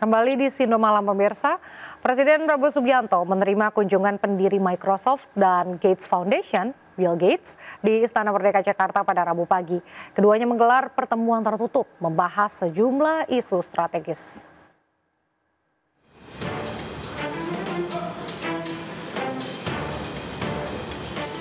Kembali di Sindo Malam pemirsa, Presiden Prabowo Subianto menerima kunjungan pendiri Microsoft dan Gates Foundation, Bill Gates, di Istana Merdeka Jakarta pada Rabu pagi. Keduanya menggelar pertemuan tertutup membahas sejumlah isu strategis.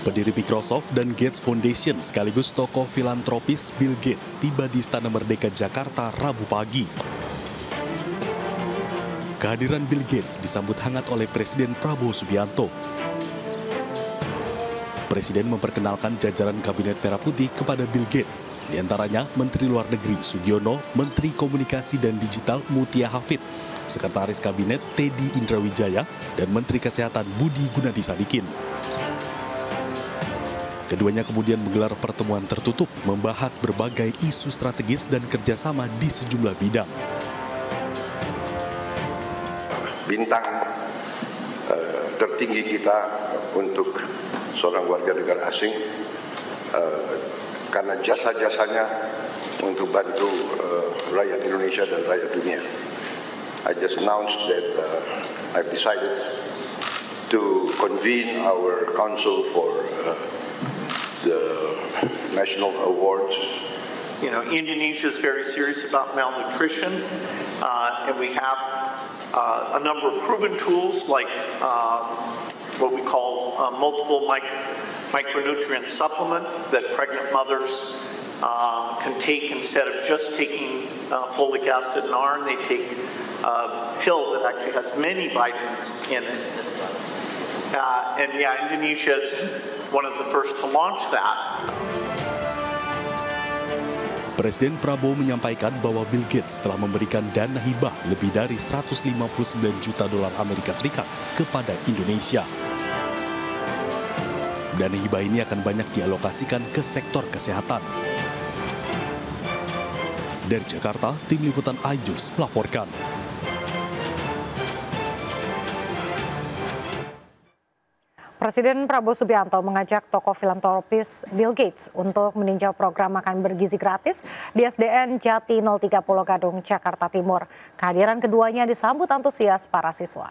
Pendiri Microsoft dan Gates Foundation sekaligus tokoh filantropis Bill Gates tiba di Istana Merdeka Jakarta Rabu pagi. Kehadiran Bill Gates disambut hangat oleh Presiden Prabowo Subianto. Presiden memperkenalkan jajaran Kabinet Merah Putih kepada Bill Gates, diantaranya Menteri Luar Negeri Sugiono, Menteri Komunikasi dan Digital Mutia Hafid, Sekretaris Kabinet Teddy Indrawijaya, dan Menteri Kesehatan Budi Gunadisadikin. Keduanya kemudian menggelar pertemuan tertutup membahas berbagai isu strategis dan kerjasama di sejumlah bidang. Bintang tertinggi kita untuk seorang warga negara asing karena jasa-jasanya untuk bantu rakyat Indonesia dan rakyat dunia. I just announced that I've decided to convene our council for the national awards. You know, Indonesia is very serious about malnutrition, and we have a number of proven tools like what we call multiple micronutrient supplement that pregnant mothers can take instead of just taking folic acid and iron. They take a pill that actually has many vitamins in it. And yeah, Indonesia is one of the first to launch that. Presiden Prabowo menyampaikan bahwa Bill Gates telah memberikan dana hibah lebih dari 159 juta dolar Amerika Serikat kepada Indonesia. Dana hibah ini akan banyak dialokasikan ke sektor kesehatan. Dari Jakarta, tim liputan iNews melaporkan. Presiden Prabowo Subianto mengajak tokoh filantropis Bill Gates untuk meninjau program makan bergizi gratis di SDN Jati 030 Gadung, Jakarta Timur. Kehadiran keduanya disambut antusias para siswa.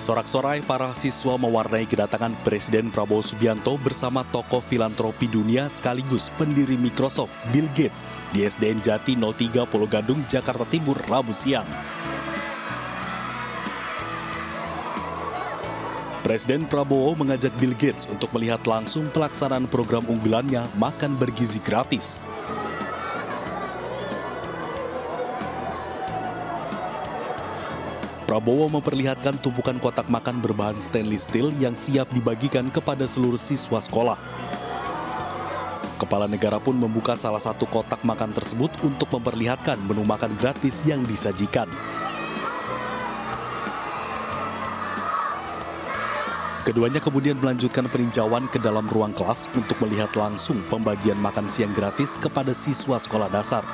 Sorak-sorai para siswa mewarnai kedatangan Presiden Prabowo Subianto bersama tokoh filantropi dunia sekaligus pendiri Microsoft, Bill Gates, di SDN Jati 030 Gadung, Jakarta Timur, Rabu siang. Presiden Prabowo mengajak Bill Gates untuk melihat langsung pelaksanaan program unggulannya Makan Bergizi Gratis. Prabowo memperlihatkan tumpukan kotak makan berbahan stainless steel yang siap dibagikan kepada seluruh siswa sekolah. Kepala negara pun membuka salah satu kotak makan tersebut untuk memperlihatkan menu makan gratis yang disajikan. Keduanya kemudian melanjutkan peninjauan ke dalam ruang kelas untuk melihat langsung pembagian makan siang gratis kepada siswa sekolah dasar.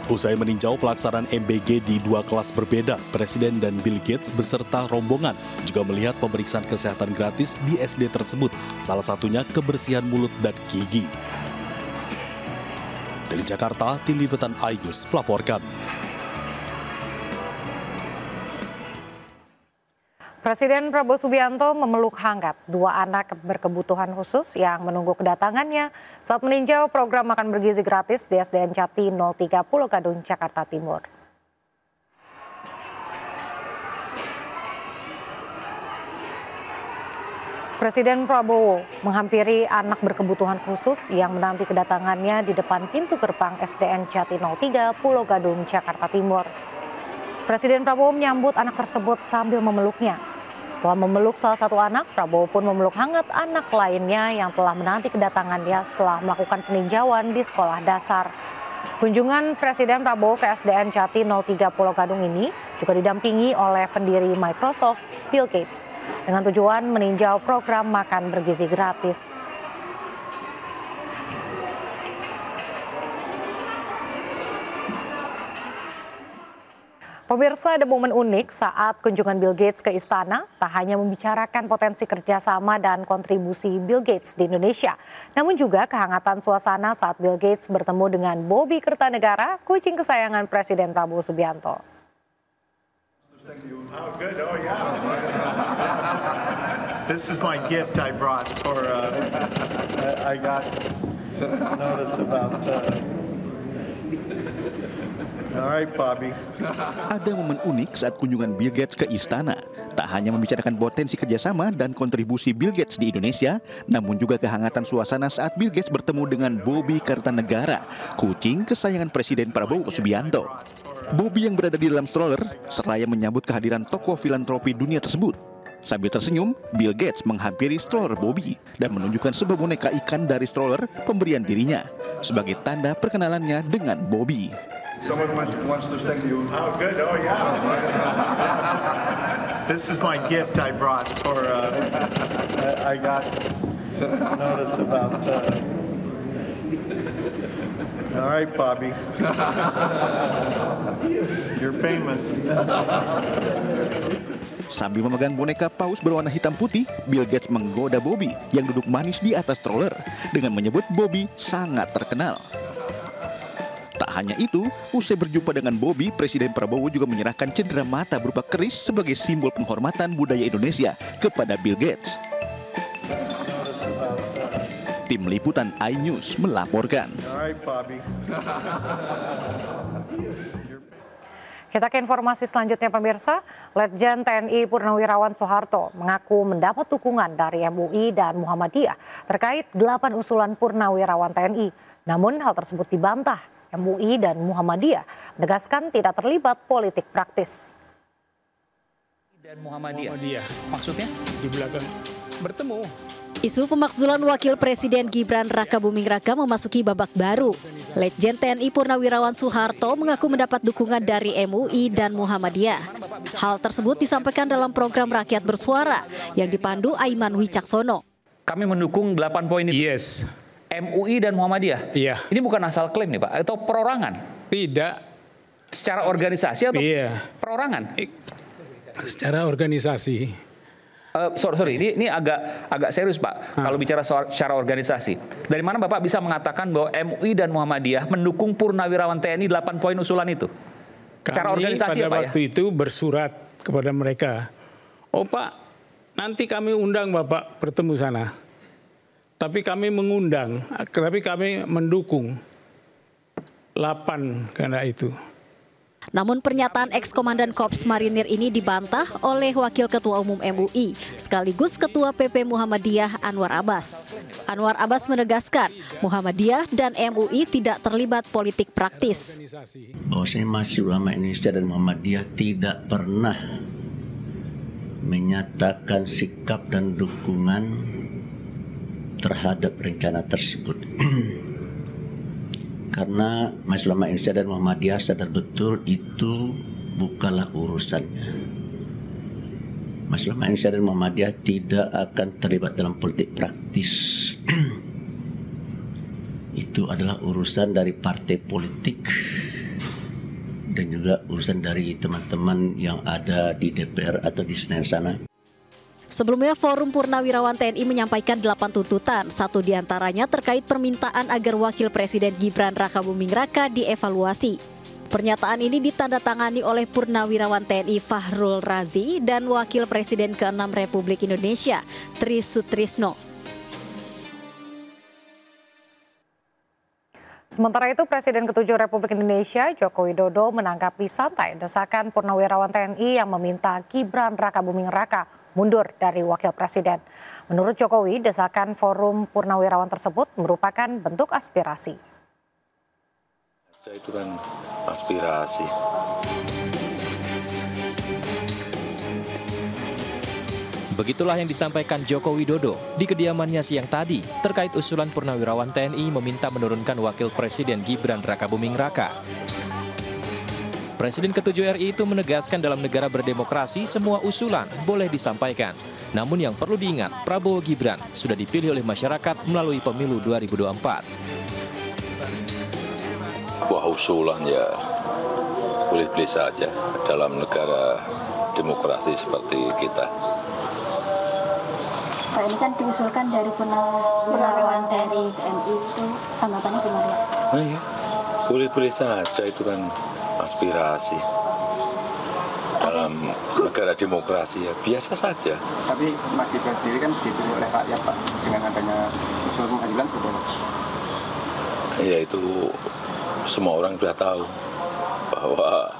Usai meninjau pelaksanaan MBG di dua kelas berbeda, Presiden dan Bill Gates beserta rombongan juga melihat pemeriksaan kesehatan gratis di SD tersebut, salah satunya kebersihan mulut dan gigi. Dari Jakarta, tim liputan iNews melaporkan. Presiden Prabowo Subianto memeluk hangat dua anak berkebutuhan khusus yang menunggu kedatangannya saat meninjau program makan bergizi gratis di SDN Jati 030 Gadung, Jakarta Timur. Presiden Prabowo menghampiri anak berkebutuhan khusus yang menanti kedatangannya di depan pintu gerbang SDN Jati 030 Gadung, Jakarta Timur. Presiden Prabowo menyambut anak tersebut sambil memeluknya. Setelah memeluk salah satu anak, Prabowo pun memeluk hangat anak lainnya yang telah menanti kedatangannya setelah melakukan peninjauan di sekolah dasar. Kunjungan Presiden Prabowo ke SDN Jati 030 Gadung ini juga didampingi oleh pendiri Microsoft, Bill Gates, dengan tujuan meninjau program makan bergizi gratis. Pemirsa, ada momen unik saat kunjungan Bill Gates ke istana, tak hanya membicarakan potensi kerjasama dan kontribusi Bill Gates di Indonesia, namun juga kehangatan suasana saat Bill Gates bertemu dengan Bobby Kertanegara, kucing kesayangan Presiden Prabowo Subianto. Oh, good. Oh, yeah. This is my gift I brought for, I got notice about, all right, Bobby. Ada momen unik saat kunjungan Bill Gates ke istana. Tak hanya membicarakan potensi kerjasama dan kontribusi Bill Gates di Indonesia, namun juga kehangatan suasana saat Bill Gates bertemu dengan Bobby Kertanegara, kucing kesayangan Presiden Prabowo Subianto. Bobby yang berada di dalam stroller seraya menyambut kehadiran tokoh filantropi dunia tersebut. Sambil tersenyum, Bill Gates menghampiri stroller Bobby dan menunjukkan sebuah boneka ikan dari stroller pemberian dirinya sebagai tanda perkenalannya dengan Bobby. Someone wants to thank you. Oh, good. Oh, yeah. This is my gift I brought for, I got notice about, all right, Bobby. You're famous. Sambil memegang boneka paus berwarna hitam putih, Bill Gates menggoda Bobby yang duduk manis di atas stroller dengan menyebut Bobby sangat terkenal. Tak hanya itu, usai berjumpa dengan Bobby, Presiden Prabowo juga menyerahkan cendera mata berupa keris sebagai simbol penghormatan budaya Indonesia kepada Bill Gates. Tim Liputan iNews melaporkan. Kita ke informasi selanjutnya, pemirsa. Letjen TNI Purnawirawan Soeharto mengaku mendapat dukungan dari MUI dan Muhammadiyah terkait 8 usulan Purnawirawan TNI. Namun hal tersebut dibantah. MUI dan Muhammadiyah menegaskan tidak terlibat politik praktis. Dan Muhammadiyah, maksudnya di belakang bertemu. Isu pemakzulan Wakil Presiden Gibran Rakabuming Raka memasuki babak baru. Letjen TNI Purnawirawan Soeharto mengaku mendapat dukungan dari MUI dan Muhammadiyah. Hal tersebut disampaikan dalam program Rakyat Bersuara yang dipandu Aiman Wicaksono. Kami mendukung 8 poin itu. Yes. MUI dan Muhammadiyah. Iya. Ini bukan asal klaim nih Pak, atau perorangan? Tidak. Secara organisasi atau perorangan? Secara organisasi. Sorry, ini agak serius Pak. Kalau bicara secara organisasi, dari mana Bapak bisa mengatakan bahwa MUI dan Muhammadiyah mendukung Purnawirawan TNI 8 poin usulan itu? Secara organisasi pada Pak waktu itu bersurat kepada mereka, oh Pak, nanti kami undang Bapak bertemu sana. Tapi kami mengundang, tapi kami mendukung 8 karena itu. Namun pernyataan ex-komandan Korps Marinir ini dibantah oleh Wakil Ketua Umum MUI sekaligus Ketua PP Muhammadiyah Anwar Abbas. Anwar Abbas menegaskan Muhammadiyah dan MUI tidak terlibat politik praktis. Bahwasanya Majelis Ulama Indonesia dan Muhammadiyah tidak pernah menyatakan sikap dan dukungan terhadap rencana tersebut. Karena Majelis Ulama Indonesia dan Muhammadiyah sadar betul itu bukanlah urusannya. Majelis Ulama Indonesia dan Muhammadiyah tidak akan terlibat dalam politik praktis. Itu adalah urusan dari partai politik dan juga urusan dari teman-teman yang ada di DPR atau di Senayan sana. Sebelumnya Forum Purnawirawan TNI menyampaikan 8 tuntutan, satu diantaranya terkait permintaan agar Wakil Presiden Gibran Rakabuming Raka dievaluasi. Pernyataan ini ditandatangani oleh Purnawirawan TNI Fahrul Razi dan Wakil Presiden ke-6 Republik Indonesia, Tri Sutrisno. Sementara itu, Presiden ke-7 Republik Indonesia, Joko Widodo, menanggapi santai desakan Purnawirawan TNI yang meminta Gibran Rakabuming Raka mundur dari Wakil Presiden. Menurut Jokowi, desakan Forum Purnawirawan tersebut merupakan bentuk aspirasi. Itu kan aspirasi. Begitulah yang disampaikan Joko Widodo di kediamannya siang tadi terkait usulan Purnawirawan TNI meminta menurunkan Wakil Presiden Gibran Rakabuming Raka. Presiden ke-7 RI itu menegaskan dalam negara berdemokrasi semua usulan boleh disampaikan. Namun yang perlu diingat, Prabowo Gibran sudah dipilih oleh masyarakat melalui pemilu 2024. Wah, usulan ya boleh-boleh saja dalam negara demokrasi seperti kita. Pak, ini kan diusulkan dari Purnawirawan TNI itu, tanggapannya gimana? Nah, ya, boleh-boleh saja, itu kan aspirasi dalam negara demokrasi, ya biasa saja. Tapi Mas Gibran sendiri kan dipilih oleh rakyat, Pak, dengan adanya usul pengadilan sudah. Ya, itu semua orang sudah tahu bahwa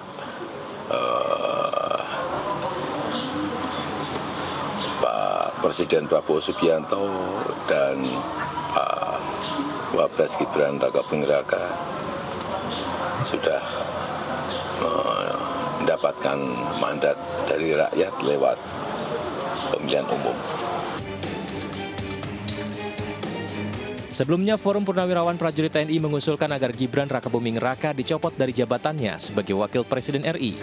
Pak Presiden Prabowo Subianto dan Pak Wapres Gibran Rakabuming Raka sudah mendapatkan mandat dari rakyat lewat pemilihan umum. Sebelumnya, Forum Purnawirawan Prajurit TNI mengusulkan agar Gibran Rakabuming Raka dicopot dari jabatannya sebagai Wakil Presiden RI.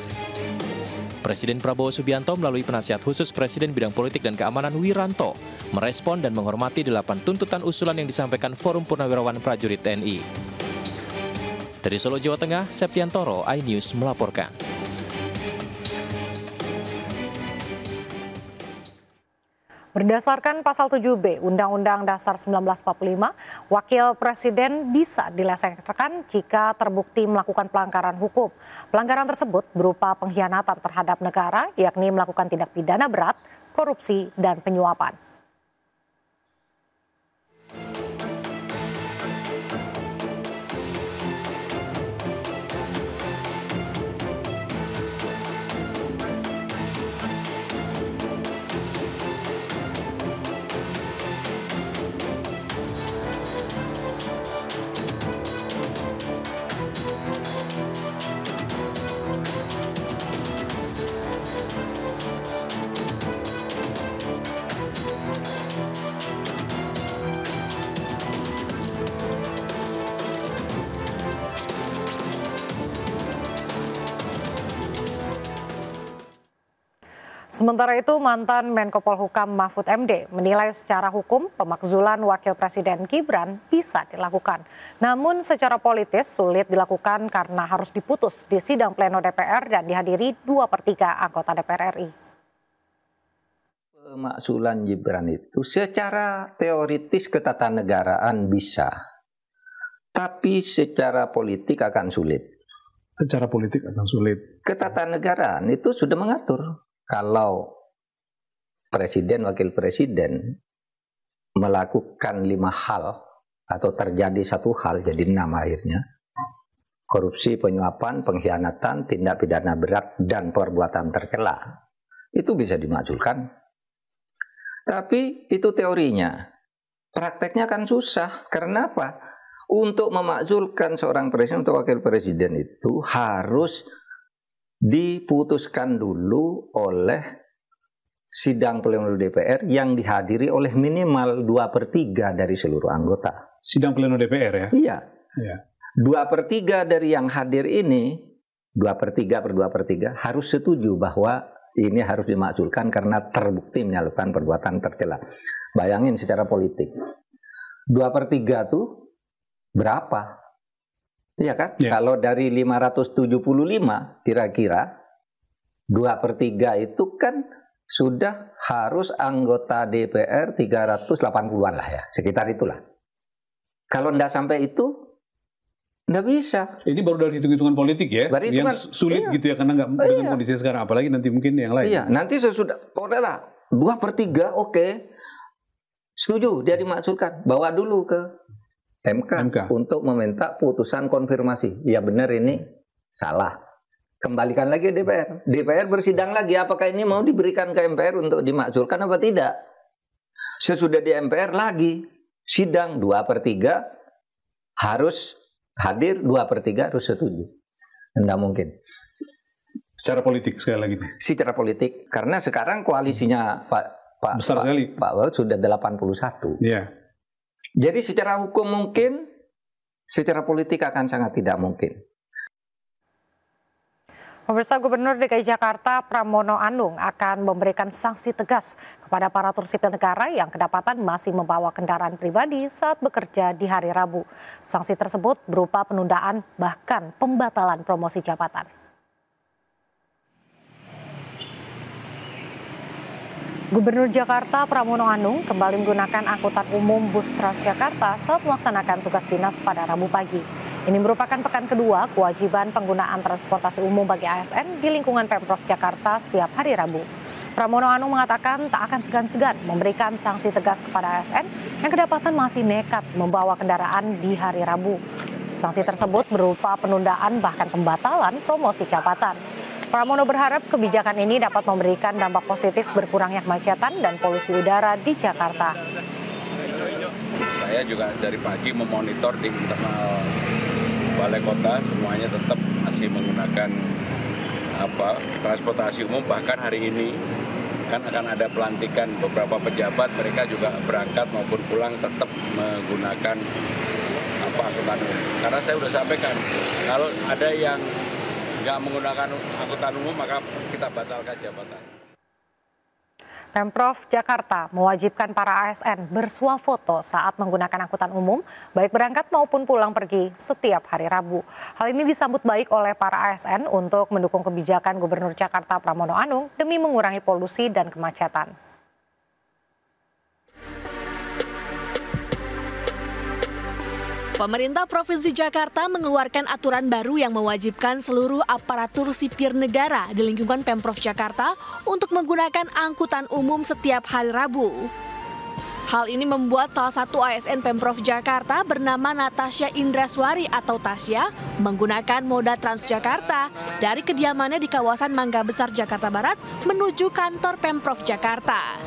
Presiden Prabowo Subianto melalui penasihat khusus Presiden Bidang Politik dan Keamanan Wiranto merespon dan menghormati 8 tuntutan usulan yang disampaikan Forum Purnawirawan Prajurit TNI. Dari Solo, Jawa Tengah, Septiantoro, iNews melaporkan. Berdasarkan pasal 7B Undang-Undang Dasar 1945, Wakil Presiden bisa dilengsarkan jika terbukti melakukan pelanggaran hukum. Pelanggaran tersebut berupa pengkhianatan terhadap negara, yakni melakukan tindak pidana berat, korupsi, dan penyuapan. Sementara itu, mantan Menko Polhukam Mahfud MD menilai secara hukum pemakzulan Wakil Presiden Gibran bisa dilakukan. Namun secara politis sulit dilakukan karena harus diputus di sidang pleno DPR dan dihadiri 2/3 anggota DPR RI. Pemakzulan Gibran itu secara teoritis ketatanegaraan bisa, tapi secara politik akan sulit. Secara politik akan sulit. Ketatanegaraan itu sudah mengatur. Kalau presiden, wakil presiden melakukan 5 hal atau terjadi 1 hal jadi 6 akhirnya. Korupsi, penyuapan, pengkhianatan, tindak pidana berat, dan perbuatan tercela. Itu bisa dimakzulkan. Tapi itu teorinya. Prakteknya kan susah. Karena apa? Untuk memakzulkan seorang presiden atau wakil presiden itu harus diputuskan dulu oleh sidang pleno DPR yang dihadiri oleh minimal 2/3 dari seluruh anggota. Sidang pleno DPR ya? Iya. Ya. 2/3 dari yang hadir ini, 2/3 harus setuju bahwa ini harus dimakzulkan karena terbukti melakukan perbuatan tercela. Bayangin secara politik. 2/3 tuh berapa? Iya kan? Ya. Kalau dari 575 kira-kira 2/3 itu kan sudah harus anggota DPR 380-an lah ya, sekitar itulah. Kalau tidak sampai itu, tidak bisa. Ini baru dari hitung-hitungan politik ya, yang sulit gitu ya, karena nggak dengan kondisi sekarang, apalagi nanti mungkin yang lain. Iya, nanti sesudah, udahlah 2/3 oke, setuju dia dimakzulkan, bawa dulu ke MK untuk meminta putusan konfirmasi. Ya benar ini salah. Kembalikan lagi DPR. DPR bersidang lagi apakah ini mau diberikan ke MPR untuk dimakzulkan apa tidak. Sesudah di MPR lagi sidang 2/3 harus hadir, 2/3 harus setuju. Tidak mungkin. Secara politik sekali lagi. Secara politik karena sekarang koalisinya Pak besar sekali. Pak Wahid sudah 81. Iya. Jadi secara hukum mungkin, secara politik akan sangat tidak mungkin. Pemirsa, Gubernur DKI Jakarta Pramono Anung akan memberikan sanksi tegas kepada aparatur sipil negara yang kedapatan masih membawa kendaraan pribadi saat bekerja di hari Rabu. Sanksi tersebut berupa penundaan bahkan pembatalan promosi jabatan. Gubernur Jakarta Pramono Anung kembali menggunakan angkutan umum bus Transjakarta saat melaksanakan tugas dinas pada Rabu pagi. Ini merupakan pekan kedua kewajiban penggunaan transportasi umum bagi ASN di lingkungan Pemprov Jakarta setiap hari Rabu. Pramono Anung mengatakan tak akan segan-segan memberikan sanksi tegas kepada ASN yang kedapatan masih nekat membawa kendaraan di hari Rabu. Sanksi tersebut berupa penundaan bahkan pembatalan promosi jabatan. Pramono berharap kebijakan ini dapat memberikan dampak positif berkurangnya kemacetan dan polusi udara di Jakarta. Saya juga dari pagi memonitor di internal Balai Kota, semuanya tetap masih menggunakan transportasi umum. Bahkan hari ini kan akan ada pelantikan beberapa pejabat, mereka juga berangkat maupun pulang tetap menggunakan angkutan umum. Karena saya sudah sampaikan, kalau ada yang nggak menggunakan angkutan umum, maka kita batalkan jabatan. Pemprov Jakarta mewajibkan para ASN bersuah foto saat menggunakan angkutan umum, baik berangkat maupun pulang pergi setiap hari Rabu. Hal ini disambut baik oleh para ASN untuk mendukung kebijakan Gubernur Jakarta Pramono Anung demi mengurangi polusi dan kemacetan. Pemerintah Provinsi Jakarta mengeluarkan aturan baru yang mewajibkan seluruh aparatur sipir negara di lingkungan Pemprov Jakarta untuk menggunakan angkutan umum setiap hari Rabu. Hal ini membuat salah satu ASN Pemprov Jakarta bernama Natasha Indraswari atau Tasya menggunakan moda Transjakarta dari kediamannya di kawasan Mangga Besar, Jakarta Barat menuju kantor Pemprov Jakarta.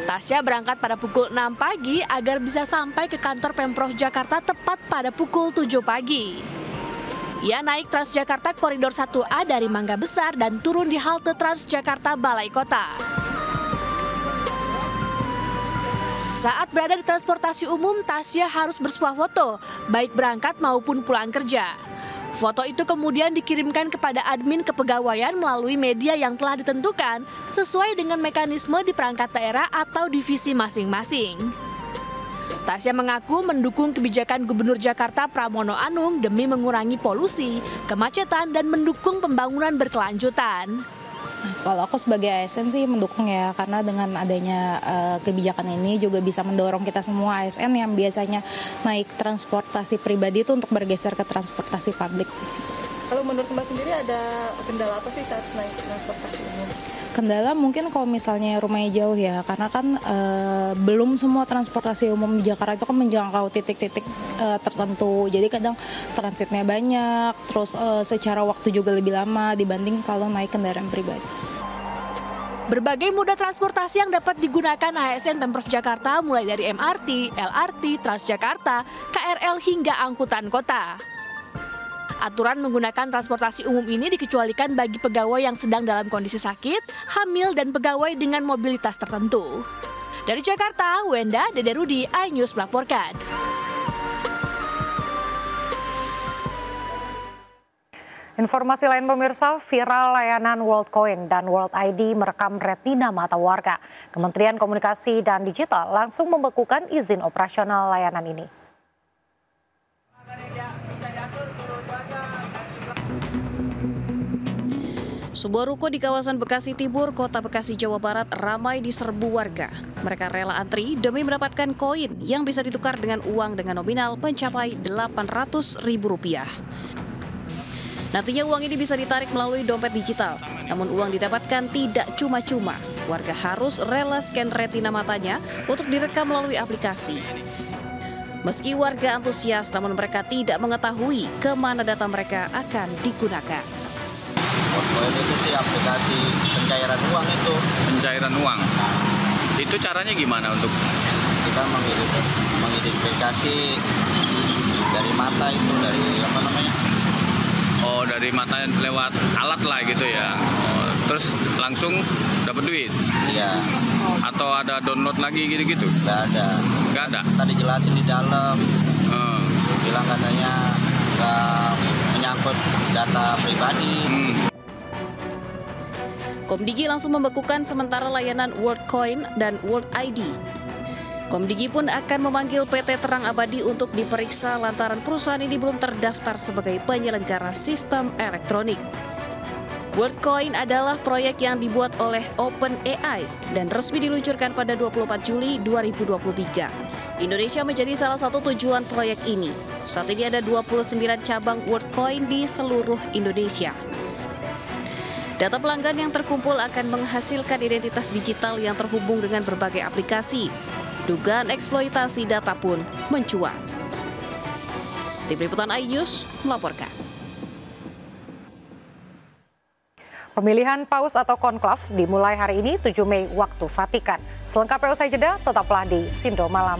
Tasya berangkat pada pukul 6 pagi agar bisa sampai ke kantor Pemprov Jakarta tepat pada pukul 7 pagi. Ia naik Transjakarta Koridor 1A dari Mangga Besar dan turun di halte Transjakarta Balai Kota. Saat berada di transportasi umum, Tasya harus bersuah foto, baik berangkat maupun pulang kerja. Foto itu kemudian dikirimkan kepada admin kepegawaian melalui media yang telah ditentukan sesuai dengan mekanisme di perangkat daerah atau divisi masing-masing. Tasya mengaku mendukung kebijakan Gubernur Jakarta Pramono Anung demi mengurangi polusi, kemacetan, dan mendukung pembangunan berkelanjutan. Kalau aku sebagai ASN sih mendukung ya, karena dengan adanya kebijakan ini juga bisa mendorong kita semua ASN yang biasanya naik transportasi pribadi itu untuk bergeser ke transportasi publik. Kalau menurut Mbak sendiri ada kendala apa sih saat naik transportasi umum? Kendala mungkin kalau misalnya rumahnya jauh ya, karena kan belum semua transportasi umum di Jakarta itu kan menjangkau titik-titik tertentu. Jadi kadang transitnya banyak, terus secara waktu juga lebih lama dibanding kalau naik kendaraan pribadi. Berbagai moda transportasi yang dapat digunakan ASN Pemprov Jakarta mulai dari MRT, LRT, Transjakarta, KRL hingga angkutan kota. Aturan menggunakan transportasi umum ini dikecualikan bagi pegawai yang sedang dalam kondisi sakit, hamil, dan pegawai dengan mobilitas tertentu. Dari Jakarta, Wenda Dede Rudi, iNews melaporkan. Informasi lain pemirsa, viral layanan WorldCoin dan World ID merekam retina mata warga. Kementerian Komunikasi dan Digital langsung membekukan izin operasional layanan ini. Sebuah ruko di kawasan Bekasi Timur, Kota Bekasi, Jawa Barat ramai diserbu warga. Mereka rela antri demi mendapatkan koin yang bisa ditukar dengan uang dengan nominal mencapai Rp800.000. Nantinya uang ini bisa ditarik melalui dompet digital. Namun uang didapatkan tidak cuma-cuma. Warga harus rela scan retina matanya untuk direkam melalui aplikasi. Meski warga antusias, namun mereka tidak mengetahui kemana data mereka akan digunakan. WorldCoin itu sih aplikasi pencairan uang itu. Pencairan uang? Itu caranya gimana untuk? Kita mengidentifikasi dari mata itu, dari apa namanya? Oh, dari mata lewat alat lah gitu ya. Oh, terus langsung dapat duit? Iya. Atau ada download lagi gitu-gitu? Nggak ada. Nggak ada? Tadi jelasin di dalam. Bilang katanya nggak menyangkut data pribadi. Komdigi langsung membekukan sementara layanan WorldCoin dan World ID. Komdigi pun akan memanggil PT Terang Abadi untuk diperiksa lantaran perusahaan ini belum terdaftar sebagai penyelenggara sistem elektronik. WorldCoin adalah proyek yang dibuat oleh OpenAI dan resmi diluncurkan pada 24 Juli 2023. Indonesia menjadi salah satu tujuan proyek ini. Saat ini ada 29 cabang WorldCoin di seluruh Indonesia. Data pelanggan yang terkumpul akan menghasilkan identitas digital yang terhubung dengan berbagai aplikasi. Dugaan eksploitasi data pun mencuat. Tim Liputan iNews melaporkan. Pemilihan paus atau konklav dimulai hari ini 7 Mei waktu Vatikan. Selengkapnya usai jeda, tetaplah di Sindo Malam.